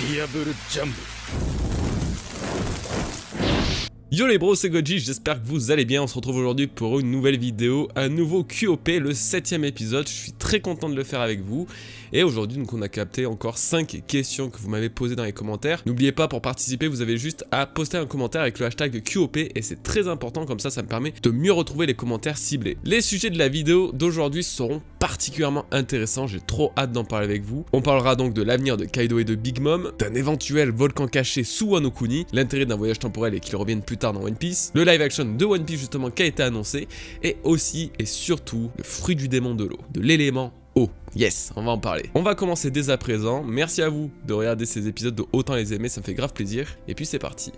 Diable Jump. Yo les bros, c'est Goji, j'espère que vous allez bien. On se retrouve aujourd'hui pour une nouvelle vidéo, un nouveau QOP, le 7ème épisode. Je suis très content de le faire avec vous. Et aujourd'hui, donc, on a capté encore 5 questions que vous m'avez posées dans les commentaires. N'oubliez pas, pour participer, vous avez juste à poster un commentaire avec le hashtag QOP. Et c'est très important, comme ça me permet de mieux retrouver les commentaires ciblés. Les sujets de la vidéo d'aujourd'hui seront particulièrement intéressants. J'ai trop hâte d'en parler avec vous. On parlera donc de l'avenir de Kaido et de Big Mom, d'un éventuel volcan caché sous Wano Kuni, l'intérêt d'un voyage temporel et qu'il revienne plus tard dans One Piece, le live action de One Piece justement qui a été annoncé, et aussi et surtout le fruit du démon de l'eau, de l'élément eau. Yes, on va en parler. On va commencer dès à présent. Merci à vous de regarder ces épisodes, de autant les aimer, ça me fait grave plaisir. Et puis c'est parti.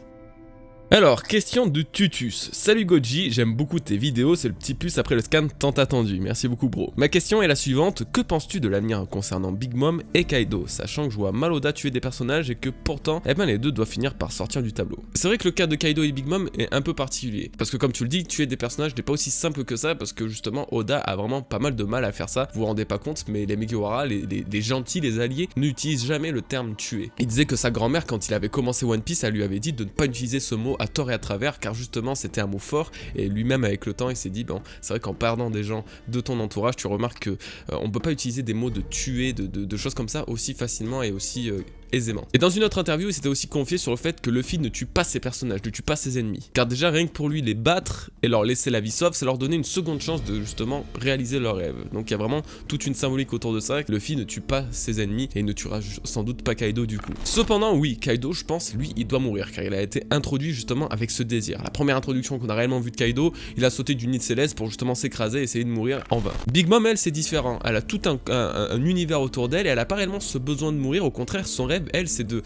Alors, question de Tutus. Salut Goji, j'aime beaucoup tes vidéos, c'est le petit plus après le scan tant attendu. Merci beaucoup bro. Ma question est la suivante, que penses-tu de l'avenir concernant Big Mom et Kaido, sachant que je vois Maloda tuer des personnages et que pourtant, les deux doivent finir par sortir du tableau. C'est vrai que le cas de Kaido et Big Mom est un peu particulier, parce que comme tu le dis, tuer des personnages n'est pas aussi simple que ça, parce que justement Oda a vraiment pas mal de mal à faire ça, vous vous rendez pas compte, mais les Mugiwara, les gentils, les alliés, n'utilisent jamais le terme tuer. Il disait que sa grand-mère, quand il avait commencé One Piece, elle lui avait dit de ne pas utiliser ce mot à tort et à travers, car justement c'était un mot fort, et lui-même avec le temps il s'est dit bon, c'est vrai qu'en perdant des gens de ton entourage, tu remarques que on peut pas utiliser des mots de tuer, de choses comme ça aussi facilement et aussi aisément. Et dans une autre interview, il s'était aussi confié sur le fait que Luffy ne tue pas ses personnages, ne tue pas ses ennemis. Car déjà, rien que pour lui, les battre et leur laisser la vie sauve, c'est leur donner une seconde chance de justement réaliser leurs rêves. Donc il y a vraiment toute une symbolique autour de ça. Luffy ne tue pas ses ennemis et il ne tuera sans doute pas Kaido du coup. Cependant, oui, Kaido, je pense, lui, il doit mourir car il a été introduit justement avec ce désir. La première introduction qu'on a réellement vue de Kaido, il a sauté du nid de Céleste pour justement s'écraser et essayer de mourir en vain. Big Mom, elle, c'est différent. Elle a tout un univers autour d'elle et elle a pas réellement ce besoin de mourir. Au contraire, son rêve, elle, c'est de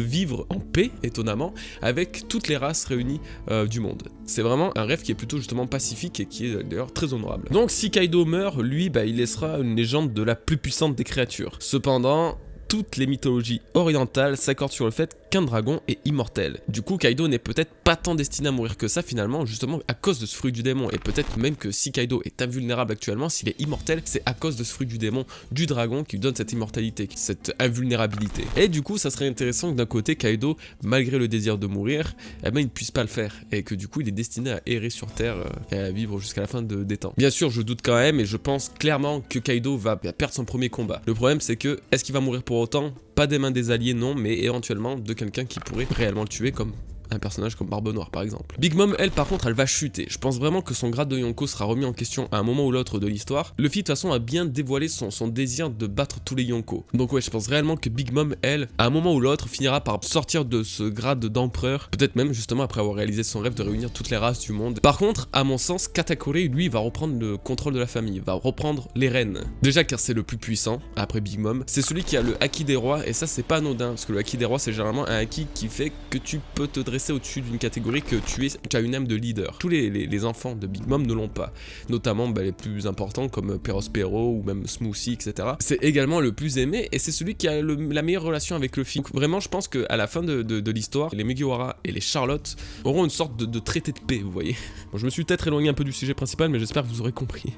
vivre en paix, étonnamment, avec toutes les races réunies du monde. C'est vraiment un rêve qui est plutôt justement pacifique et qui est d'ailleurs très honorable. Donc si Kaido meurt, lui, il laissera une légende de la plus puissante des créatures. Cependant, toutes les mythologies orientales s'accordent sur le fait qu'un dragon est immortel. Du coup, Kaido n'est peut-être pas tant destiné à mourir que ça finalement, justement à cause de ce fruit du démon. Et peut-être même que si Kaido est invulnérable actuellement, s'il est immortel, c'est à cause de ce fruit du démon, du dragon, qui lui donne cette immortalité, cette invulnérabilité. Et du coup, ça serait intéressant que d'un côté, Kaido, malgré le désir de mourir, il ne puisse pas le faire. Et que du coup, il est destiné à errer sur Terre et à vivre jusqu'à la fin des temps. Bien sûr, je doute quand même, et je pense clairement que Kaido va perdre son premier combat. Le problème, c'est que, est-ce qu'il va mourir pour autant? Pas des mains des alliés, non, mais éventuellement de quelqu'un qui pourrait réellement le tuer, comme un personnage comme Barbe Noire par exemple. Big Mom, elle par contre, elle va chuter. Je pense vraiment que son grade de Yonko sera remis en question à un moment ou l'autre de l'histoire. Luffy de toute façon a bien dévoilé son désir de battre tous les Yonko. Donc ouais, je pense réellement que Big Mom, elle, à un moment ou l'autre, finira par sortir de ce grade d'empereur, peut-être même justement après avoir réalisé son rêve de réunir toutes les races du monde. Par contre, à mon sens, Katakuri, lui, va reprendre le contrôle de la famille, va reprendre les rênes. Déjà car c'est le plus puissant, après Big Mom, c'est celui qui a le haki des rois, et ça c'est pas anodin, parce que le haki des rois c'est généralement un haki qui fait que tu peux te dresser au-dessus d'une catégorie, que tu as une âme de leader. Tous les enfants de Big Mom ne l'ont pas, notamment les plus importants comme Perospero ou même Smoothie, etc. C'est également le plus aimé et c'est celui qui a la meilleure relation avec Luffy. Donc vraiment, je pense qu'à la fin de l'histoire, les Mugiwara et les Charlotte auront une sorte de traité de paix, vous voyez. Bon, je me suis peut-être éloigné un peu du sujet principal, mais j'espère que vous aurez compris.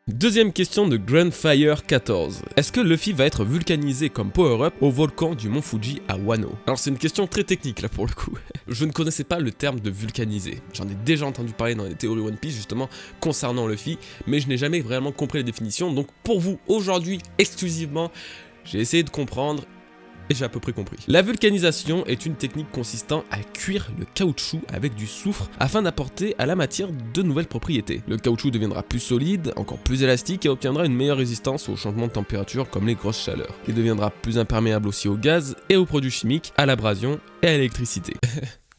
Deuxième question de Grandfire14. Est-ce que Luffy va être vulcanisé comme power-up au volcan du mont Fuji à Wano? Alors c'est une question très technique là pour le coup. Je ne connaissais pas le terme de vulcaniser. J'en ai déjà entendu parler dans les théories One Piece justement concernant Luffy, mais je n'ai jamais vraiment compris la définition. Donc pour vous, aujourd'hui, exclusivement, j'ai essayé de comprendre et j'ai à peu près compris. La vulcanisation est une technique consistant à cuire le caoutchouc avec du soufre afin d'apporter à la matière de nouvelles propriétés. Le caoutchouc deviendra plus solide, encore plus élastique et obtiendra une meilleure résistance aux changements de température comme les grosses chaleurs. Il deviendra plus imperméable aussi au gaz et aux produits chimiques, à l'abrasion et à l'électricité.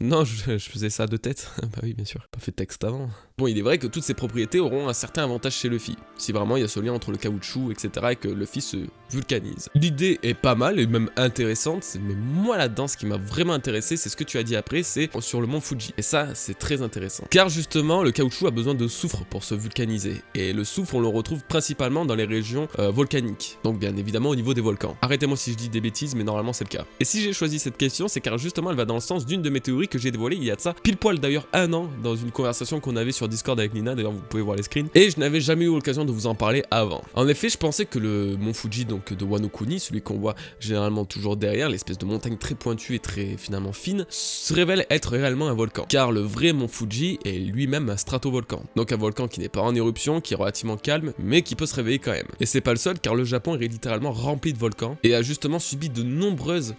Non, je faisais ça de tête. Bah oui, bien sûr, pas fait de texte avant. Bon, il est vrai que toutes ces propriétés auront un certain avantage chez Luffy, si vraiment il y a ce lien entre le caoutchouc, etc., et que Luffy se vulcanise. L'idée est pas mal et même intéressante, mais moi là-dedans, ce qui m'a vraiment intéressé, c'est ce que tu as dit après, c'est sur le mont Fuji. Et ça, c'est très intéressant. Car justement, le caoutchouc a besoin de soufre pour se vulcaniser. Et le soufre, on le retrouve principalement dans les régions volcaniques. Donc bien évidemment au niveau des volcans. Arrêtez-moi si je dis des bêtises, mais normalement c'est le cas. Et si j'ai choisi cette question, c'est car justement elle va dans le sens d'une de mes théories que j'ai dévoilée il y a de ça pile poil d'ailleurs 1 an dans une conversation qu'on avait sur Discord avec Nina, d'ailleurs vous pouvez voir les screens, et je n'avais jamais eu l'occasion de vous en parler avant. En effet, je pensais que le mont Fuji, donc de Wano Kuni, celui qu'on voit généralement toujours derrière, l'espèce de montagne très pointue et très finalement fine, se révèle être réellement un volcan, car le vrai mont Fuji est lui-même un stratovolcan, donc un volcan qui n'est pas en éruption, qui est relativement calme, mais qui peut se réveiller quand même. Et c'est pas le seul, car le Japon est littéralement rempli de volcans, et a justement subi de nombreuses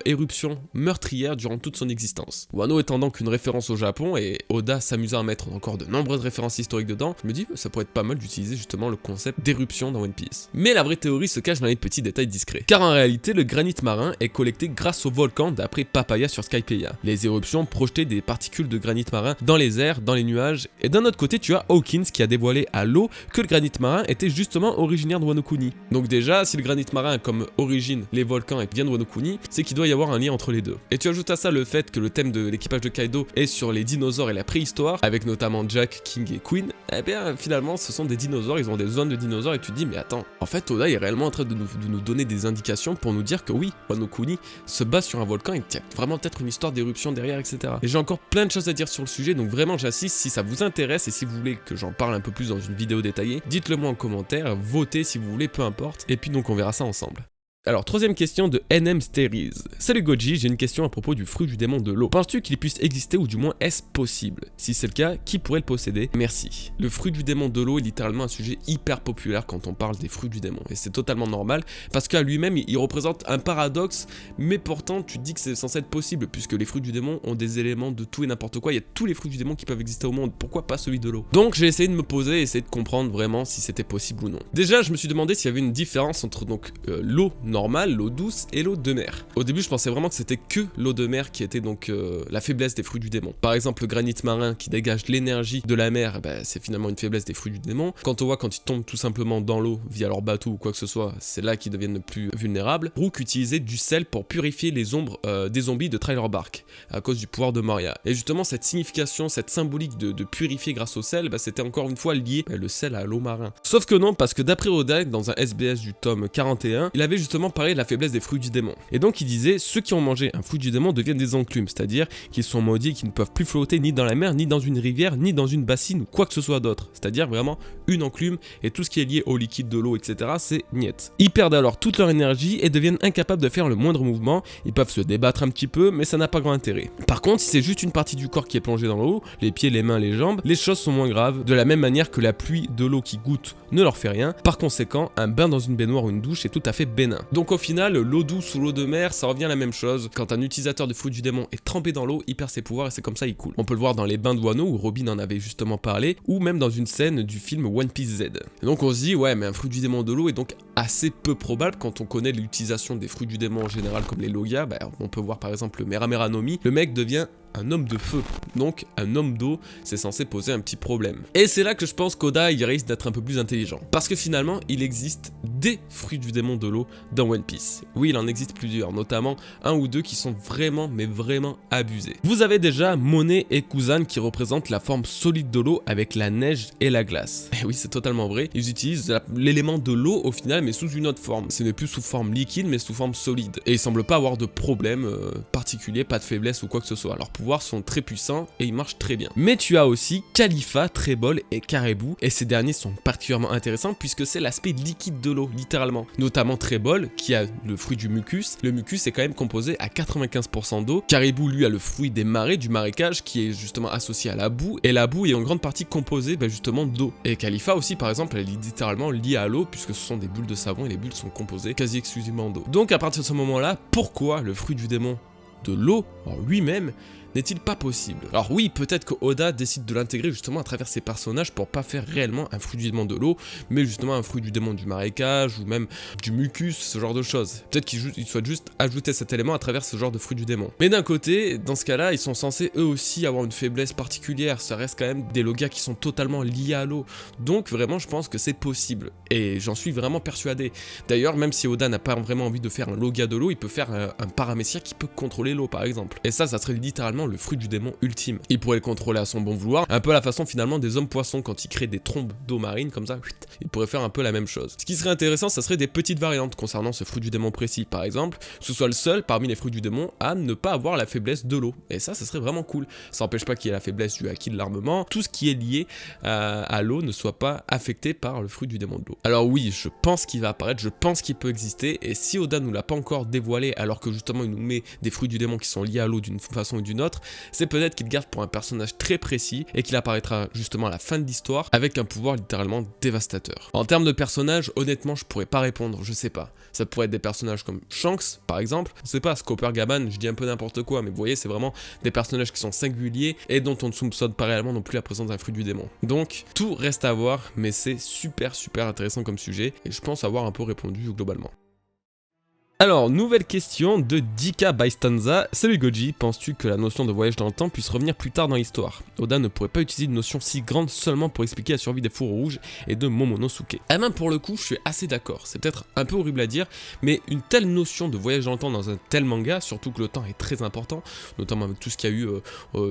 éruption meurtrière durant toute son existence. Wano étant donc une référence au Japon et Oda s'amusant à mettre encore de nombreuses références historiques dedans, je me dis ça pourrait être pas mal d'utiliser justement le concept d'éruption dans One Piece. Mais la vraie théorie se cache dans les petits détails discrets. Car en réalité, le granit marin est collecté grâce au volcan d'après Papaya sur Skypiea. Les éruptions projetaient des particules de granit marin dans les airs, dans les nuages, et d'un autre côté tu as Hawkins qui a dévoilé à l'eau que le granit marin était justement originaire de Wano Kuni. Donc déjà, si le granit marin a comme origine les volcans et vient de Wano Kuni, c'est qu'il doit y avoir un lien entre les deux. Et tu ajoutes à ça le fait que le thème de l'équipage de Kaido est sur les dinosaures et la préhistoire, avec notamment Jack, King et Queen, eh bien finalement ce sont des dinosaures, ils ont des zones de dinosaures et tu te dis mais attends, en fait Oda est réellement en train de nous donner des indications pour nous dire que oui, Wano Kuni se base sur un volcan et qu'il y a vraiment peut-être une histoire d'éruption derrière, etc. Et j'ai encore plein de choses à dire sur le sujet, donc vraiment j'insiste, si ça vous intéresse et si vous voulez que j'en parle un peu plus dans une vidéo détaillée, dites-le moi en commentaire, votez si vous voulez, peu importe, et puis donc on verra ça ensemble. Alors, troisième question de NM Steries. Salut Goji, j'ai une question à propos du fruit du démon de l'eau. Penses-tu qu'il puisse exister ou du moins est-ce possible? Si c'est le cas, qui pourrait le posséder? Merci. Le fruit du démon de l'eau est littéralement un sujet hyper populaire quand on parle des fruits du démon. Et c'est totalement normal parce qu'à lui-même, il représente un paradoxe, mais pourtant tu te dis que c'est censé être possible puisque les fruits du démon ont des éléments de tout et n'importe quoi. Il y a tous les fruits du démon qui peuvent exister au monde. Pourquoi pas celui de l'eau? Donc j'ai essayé de me poser et essayer de comprendre vraiment si c'était possible ou non. Déjà, je me suis demandé s'il y avait une différence entre donc l'eau normale, l'eau douce et l'eau de mer. Au début je pensais vraiment que c'était que l'eau de mer qui était donc la faiblesse des fruits du démon. Par exemple le granit marin qui dégage l'énergie de la mer, c'est finalement une faiblesse des fruits du démon. Quand on voit quand ils tombent tout simplement dans l'eau via leur bateau ou quoi que ce soit, c'est là qu'ils deviennent le plus vulnérables. Brook utilisait du sel pour purifier les ombres des zombies de Trailer Bark à cause du pouvoir de Moria. Et justement cette signification, cette symbolique de purifier grâce au sel, c'était encore une fois lié le sel à l'eau marin. Sauf que non, parce que d'après Oda, dans un SBS du tome 41, il avait justement parlé de la faiblesse des fruits du démon. Et donc il disait, ceux qui ont mangé un fruit du démon deviennent des enclumes, c'est-à-dire qu'ils sont maudits et qu'ils ne peuvent plus flotter ni dans la mer, ni dans une rivière, ni dans une bassine ou quoi que ce soit d'autre. C'est-à-dire vraiment une enclume et tout ce qui est lié au liquide de l'eau, etc. c'est niet. Ils perdent alors toute leur énergie et deviennent incapables de faire le moindre mouvement. Ils peuvent se débattre un petit peu, mais ça n'a pas grand intérêt. Par contre, si c'est juste une partie du corps qui est plongée dans l'eau, les pieds, les mains, les jambes, les choses sont moins graves, de la même manière que la pluie de l'eau qui goûte ne leur fait rien. Par conséquent, un bain dans une baignoire ou une douche est tout à fait bénin. Donc au final, l'eau douce ou l'eau de mer, ça revient à la même chose. Quand un utilisateur de fruit du démon est trempé dans l'eau, il perd ses pouvoirs et c'est comme ça il coule. On peut le voir dans les bains de Wano où Robin en avait justement parlé, ou même dans une scène du film One Piece Z. Et donc on se dit, ouais, mais un fruit du démon de l'eau est donc assez peu probable quand on connaît l'utilisation des fruits du démon en général comme les Logia. On peut voir par exemple le Mera Mera no Mi, le mec devient un homme de feu, donc un homme d'eau, c'est censé poser un petit problème. Et c'est là que je pense qu'Oda il risque d'être un peu plus intelligent, parce que finalement il existe des fruits du démon de l'eau dans One Piece. Oui, il en existe plusieurs, notamment un ou deux qui sont vraiment, mais vraiment abusés. Vous avez déjà Monet et Kuzan qui représentent la forme solide de l'eau avec la neige et la glace. Et oui, c'est totalement vrai, ils utilisent l'élément de l'eau au final, mais sous une autre forme. Ce n'est plus sous forme liquide, mais sous forme solide. Et ils semblent pas avoir de problème particulier, pas de faiblesse ou quoi que ce soit. Alors sont très puissants et ils marchent très bien. Mais tu as aussi Khalifa, Trébol et Caribou, et ces derniers sont particulièrement intéressants puisque c'est l'aspect liquide de l'eau, littéralement. Notamment Trébol, qui a le fruit du mucus. Le mucus est quand même composé à 95% d'eau. Caribou, lui, a le fruit des marais, du marécage, qui est justement associé à la boue, et la boue est en grande partie composée justement d'eau. Et Khalifa aussi, par exemple, elle est littéralement liée à l'eau puisque ce sont des bulles de savon et les bulles sont composées quasi exclusivement d'eau. Donc à partir de ce moment-là, pourquoi le fruit du démon de l'eau en lui-même n'est-il pas possible? Alors oui, peut-être que Oda décide de l'intégrer justement à travers ses personnages pour pas faire réellement un fruit du démon de l'eau, mais justement un fruit du démon du marécage ou même du mucus, ce genre de choses. Peut-être qu'il souhaite juste ajouter cet élément à travers ce genre de fruit du démon. Mais d'un côté, dans ce cas-là, ils sont censés eux aussi avoir une faiblesse particulière. Ça reste quand même des Logia qui sont totalement liés à l'eau. Donc vraiment, je pense que c'est possible. Et j'en suis vraiment persuadé. D'ailleurs, même si Oda n'a pas vraiment envie de faire un Logia de l'eau, il peut faire un paramessien qui peut contrôler l'eau par exemple. Et ça serait littéralement vraiment le fruit du démon ultime. Il pourrait le contrôler à son bon vouloir, un peu à la façon finalement des hommes poissons quand ils créent des trombes d'eau marine comme ça, il pourrait faire un peu la même chose. Ce qui serait intéressant, ça serait des petites variantes concernant ce fruit du démon précis, par exemple, que ce soit le seul parmi les fruits du démon à ne pas avoir la faiblesse de l'eau. Et ça serait vraiment cool. Ça n'empêche pas qu'il y ait la faiblesse du haki de l'armement, tout ce qui est lié à l'eau ne soit pas affecté par le fruit du démon de l'eau. Alors oui, je pense qu'il va apparaître, je pense qu'il peut exister, et si Oda nous l'a pas encore dévoilé, alors que justement il nous met des fruits du démon qui sont liés à l'eau d'une façon ou d'une autre, c'est peut-être qu'il garde pour un personnage très précis, et qu'il apparaîtra justement à la fin de l'histoire, avec un pouvoir littéralement dévastateur. En termes de personnages, honnêtement, je pourrais pas répondre, je sais pas. Ça pourrait être des personnages comme Shanks, par exemple, on sait pas, Scopper Gaban, je dis un peu n'importe quoi, mais vous voyez, c'est vraiment des personnages qui sont singuliers, et dont on ne soupçonne pas réellement non plus la présence d'un fruit du démon. Donc, tout reste à voir, mais c'est super intéressant comme sujet, et je pense avoir un peu répondu globalement. Alors, nouvelle question de Dika Bystanza. Salut Goji, penses-tu que la notion de voyage dans le temps puisse revenir plus tard dans l'histoire? Oda ne pourrait pas utiliser une notion si grande seulement pour expliquer la survie des fourreaux rouges et de Momonosuke. Eh ben pour le coup, je suis assez d'accord. C'est peut-être un peu horrible à dire, mais une telle notion de voyage dans le temps dans un tel manga, surtout que le temps est très important, notamment avec tout ce qu'il y a eu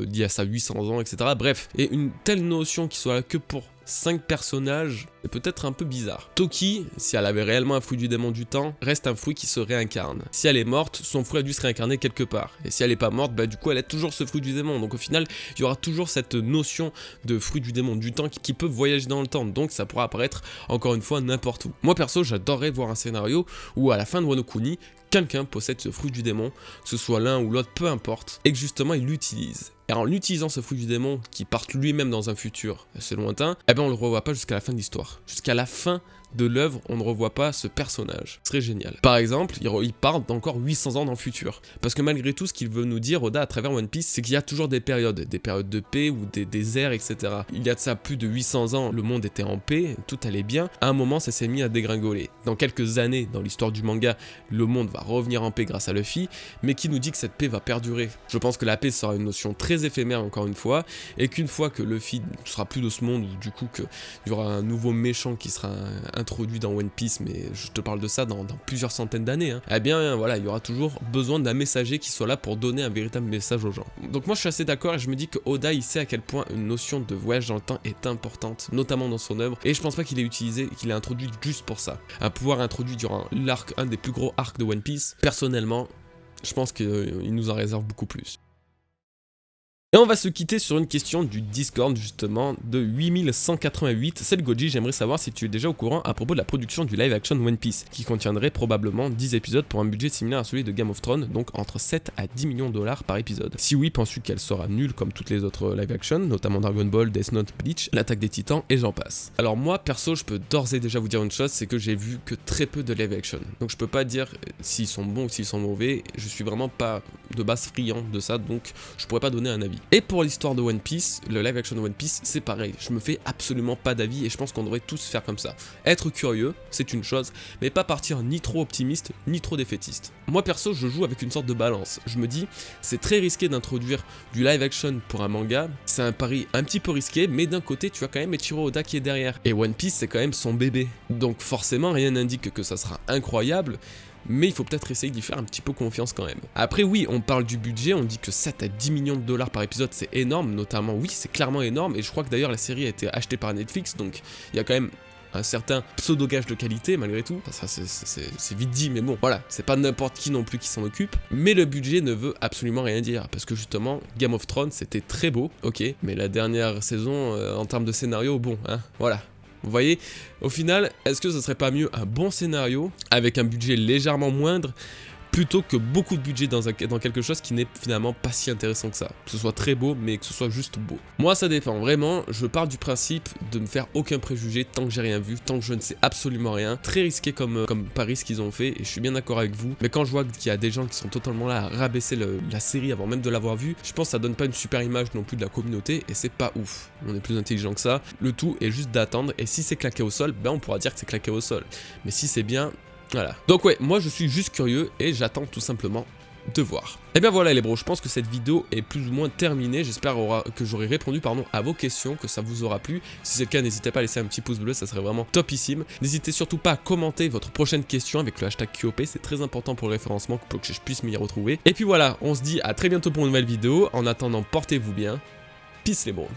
d'il y a ça 800 ans, etc. Bref, et une telle notion qui soit là que pour 5 personnages, c'est peut-être un peu bizarre. Toki, si elle avait réellement un fruit du démon du temps, reste un fruit qui se réincarne. Si elle est morte, son fruit a dû se réincarner quelque part. Et si elle est pas morte, bah du coup elle a toujours ce fruit du démon. Donc au final, il y aura toujours cette notion de fruit du démon du temps qui peut voyager dans le temps. Donc ça pourra apparaître encore une fois n'importe où. Moi perso, j'adorerais voir un scénario où à la fin de Wano Kuni, quelqu'un possède ce fruit du démon, que ce soit l'un ou l'autre, peu importe, et que justement il l'utilise. Et en utilisant ce fruit du démon, qui part lui-même dans un futur assez lointain, eh ben on le revoit pas jusqu'à la fin de l'histoire. Jusqu'à la fin de l'œuvre, on ne revoit pas ce personnage. Ce serait génial. Par exemple, il part d'encore 800 ans dans le futur. Parce que malgré tout, ce qu'il veut nous dire, Oda, à travers One Piece, c'est qu'il y a toujours des périodes de paix ou des ères, etc. Il y a de ça plus de 800 ans, le monde était en paix, tout allait bien. À un moment, ça s'est mis à dégringoler. Dans quelques années, dans l'histoire du manga, le monde va revenir en paix grâce à Luffy, mais qui nous dit que cette paix va perdurer. Je pense que la paix sera une notion très éphémère, encore une fois, et qu'une fois que Luffy ne sera plus de ce monde, ou du coup qu'il y aura un nouveau méchant qui sera introduit dans One Piece, mais je te parle de ça dans plusieurs centaines d'années, hein. Eh bien voilà, il y aura toujours besoin d'un messager qui soit là pour donner un véritable message aux gens. Donc moi je suis assez d'accord et je me dis que Oda il sait à quel point une notion de voyage dans le temps est importante, notamment dans son œuvre, et je pense pas qu'il ait utilisé, qu'il ait introduit juste pour ça. Un pouvoir introduit durant l'arc, un des plus gros arcs de One Piece, personnellement, je pense qu'il nous en réserve beaucoup plus. Et on va se quitter sur une question du Discord justement de 8188. Salut Goji, j'aimerais savoir si tu es déjà au courant à propos de la production du live action One Piece, qui contiendrait probablement 10 épisodes pour un budget similaire à celui de Game of Thrones, donc entre 7 à 10 millions de dollars par épisode. Si oui, penses-tu qu'elle sera nulle comme toutes les autres live action, notamment Dragon Ball, Death Note, Bleach, l'Attaque des Titans et j'en passe. Alors moi perso, je peux d'ores et déjà vous dire une chose, c'est que j'ai vu que très peu de live action. Donc je peux pas dire s'ils sont bons ou s'ils sont mauvais, je suis vraiment pas de base friand de ça, donc je pourrais pas donner un avis. Et pour l'histoire de One Piece, le live action de One Piece, c'est pareil, je me fais absolument pas d'avis et je pense qu'on devrait tous faire comme ça. Être curieux, c'est une chose, mais pas partir ni trop optimiste, ni trop défaitiste. Moi perso, je joue avec une sorte de balance. Je me dis, c'est très risqué d'introduire du live action pour un manga, c'est un pari un petit peu risqué, mais d'un côté, tu as quand même Eiichiro Oda qui est derrière. Et One Piece, c'est quand même son bébé. Donc forcément, rien n'indique que ça sera incroyable, mais il faut peut-être essayer d'y faire un petit peu confiance quand même. Après oui, on parle du budget, on dit que 7 à 10 millions de dollars par épisode c'est énorme, notamment oui c'est clairement énorme, et je crois que d'ailleurs la série a été achetée par Netflix, donc il y a quand même un certain pseudo-gage de qualité malgré tout, ça c'est vite dit mais bon voilà, c'est pas n'importe qui non plus qui s'en occupe, mais le budget ne veut absolument rien dire, parce que justement Game of Thrones c'était très beau, ok, mais la dernière saison en termes de scénario, bon hein, voilà. Vous voyez, au final, est-ce que ce serait pas mieux un bon scénario avec un budget légèrement moindre plutôt que beaucoup de budget dans quelque chose qui n'est finalement pas si intéressant que ça. Que ce soit très beau, mais que ce soit juste beau. Moi, ça dépend. Vraiment, je pars du principe de me faire aucun préjugé tant que j'ai rien vu, tant que je ne sais absolument rien. Très risqué comme pari ce qu'ils ont fait, et je suis bien d'accord avec vous. Mais quand je vois qu'il y a des gens qui sont totalement là à rabaisser la série avant même de l'avoir vue, je pense que ça donne pas une super image non plus de la communauté, et c'est pas ouf. On est plus intelligent que ça. Le tout est juste d'attendre, et si c'est claqué au sol, ben on pourra dire que c'est claqué au sol. Mais si c'est bien... Voilà. Donc ouais, moi je suis juste curieux et j'attends tout simplement de voir. Et bien voilà les bros, je pense que cette vidéo est plus ou moins terminée. J'espère que j'aurai répondu à vos questions, que ça vous aura plu. Si c'est le cas, n'hésitez pas à laisser un petit pouce bleu, ça serait vraiment topissime. N'hésitez surtout pas à commenter votre prochaine question avec le hashtag QOP, c'est très important pour le référencement, pour que je puisse m'y retrouver. Et puis voilà, on se dit à très bientôt pour une nouvelle vidéo. En attendant, portez-vous bien. Peace les bros.